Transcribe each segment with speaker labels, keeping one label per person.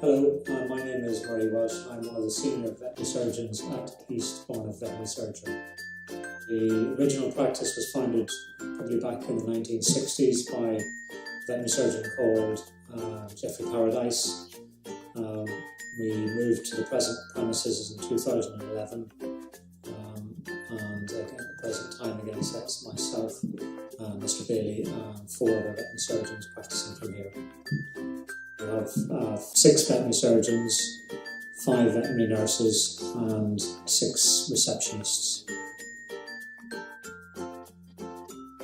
Speaker 1: Hello, my name is Murray Welsh. I'm one of the senior veterinary surgeons at East Bournemouth Veterinary Surgery. The original practice was founded probably back in the 1960s by a veterinary surgeon called Geoffrey Paradise. We moved to the present premises in 2011, and again, at the present time, again, it's myself, Mr. Bailey, and 4 other veterinary surgeons practicing from here. We have 6 veterinary surgeons, 5 veterinary nurses and 6 receptionists.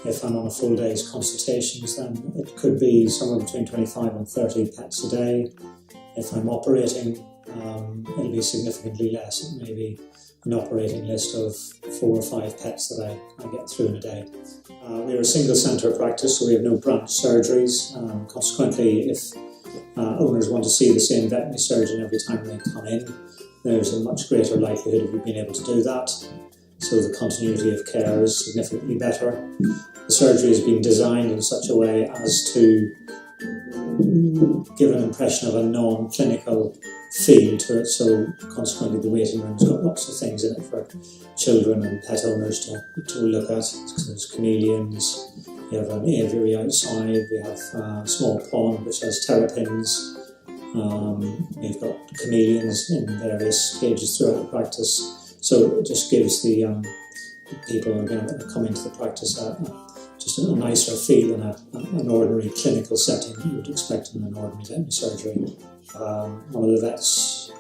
Speaker 1: If I'm on a full day's consultations, then it could be somewhere between 25 and 30 pets a day. If I'm operating, it'll be significantly less. It may be an operating list of 4 or 5 pets that I get through in a day. We're a single centre practice, so we have no branch surgeries. Consequently, if owners want to see the same veterinary surgeon every time they come in, there's a much greater likelihood of you being able to do that. So the continuity of care is significantly better. The surgery has been designed in such a way as to give an impression of a non-clinical feel to it, so consequently the waiting room's got lots of things in it for children and pet owners to look at. So there's chameleons, we have an aviary outside, we have a small pond which has terrapins, we've got chameleons in various stages throughout the practice, so it just gives the people again that come into the practice just a nicer feel than an ordinary clinical setting that you would expect in an ordinary veterinary surgery. One of the vets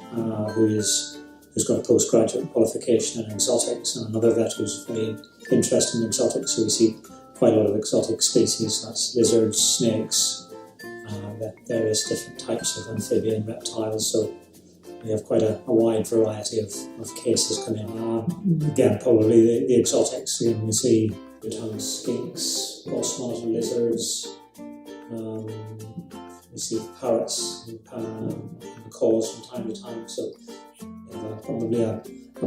Speaker 1: who's got a postgraduate qualification in exotics, and another vet who's very interested in exotics, so we see quite a lot of exotic species. That's lizards, snakes, various different types of amphibian reptiles, so we have quite a wide variety of cases come in. Again, probably the exotics, again, we see tongues, skinks, bosmos lizards, we see parrots and macaws from time to time, so we have probably a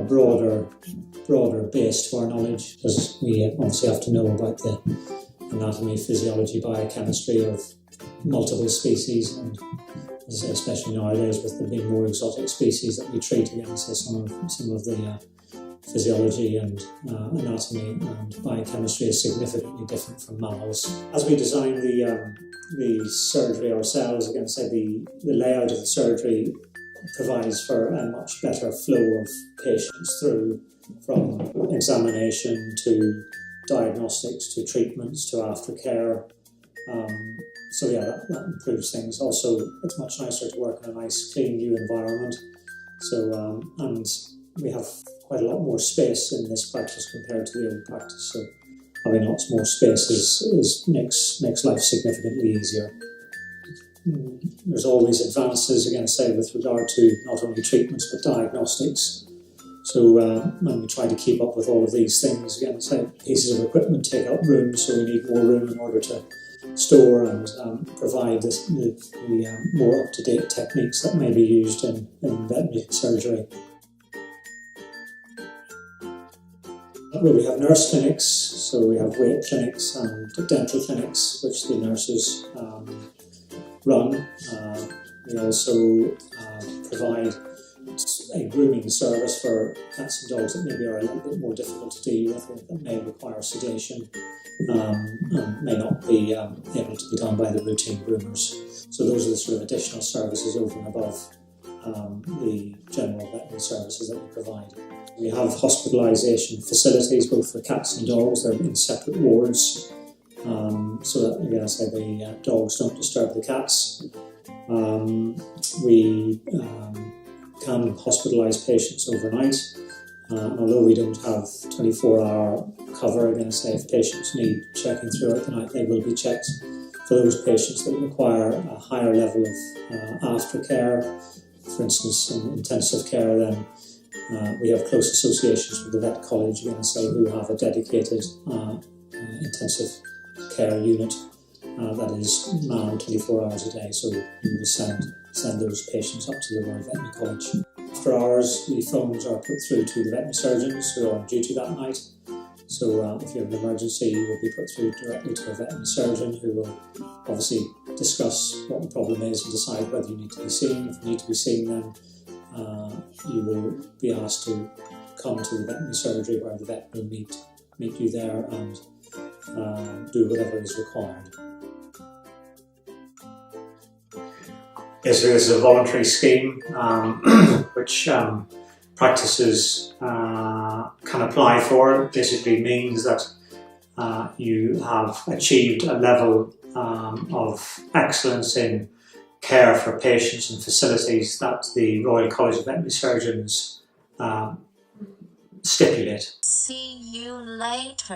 Speaker 1: broader base to our knowledge, because we obviously have to know about the anatomy, physiology, biochemistry of multiple species, and especially nowadays with there being more exotic species that we treat, again, say some of the physiology and anatomy and biochemistry is significantly different from mammals. As we design the surgery ourselves, again, say the layout of the surgery provides for a much better flow of patients through, from examination to diagnostics to treatments to aftercare. So yeah, that improves things. Also, it's much nicer to work in a nice, clean, new environment. So and we have quite a lot more space in this practice compared to the old practice. So having lots more space makes life significantly easier. There's always advances, again, say with regard to not only treatments but diagnostics. So when we try to keep up with all of these things, again, say pieces of equipment take up room, so we need more room in order to store and provide the more up-to-date techniques that may be used in veterinary surgery. Well, we have nurse clinics, so we have weight clinics and dental clinics, which the nurses run. We also provide a grooming service for cats and dogs that maybe are a little bit more difficult to deal with, that may require sedation, and may not be able to be done by the routine groomers. So those are the sort of additional services over and above the general veterinary services that we provide. We have hospitalisation facilities both for cats and dogs. They're in separate wards, so that, again, I say the dogs don't disturb the cats. We can hospitalise patients overnight, and although we don't have 24-hour cover, again, say if patients need checking throughout the night, they will be checked. For those patients that require a higher level of aftercare, for instance in intensive care, then we have close associations with the vet college, again, say, who have a dedicated intensive care unit that is manned 24 hours a day, so we will send those patients up to the Royal Veterinary College. After hours, the phones are put through to the veterinary surgeons who are on duty that night. So if you have an emergency, you will be put through directly to a veterinary surgeon who will obviously discuss what the problem is and decide whether you need to be seen. If you need to be seen, then you will be asked to come to the veterinary surgery, where the vet will meet you there and do whatever is required. Basically, this is a voluntary scheme which practices can apply for. It basically means that you have achieved a level of excellence in care for patients and facilities that the Royal College of Veterinary Surgeons stipulate.
Speaker 2: See you later.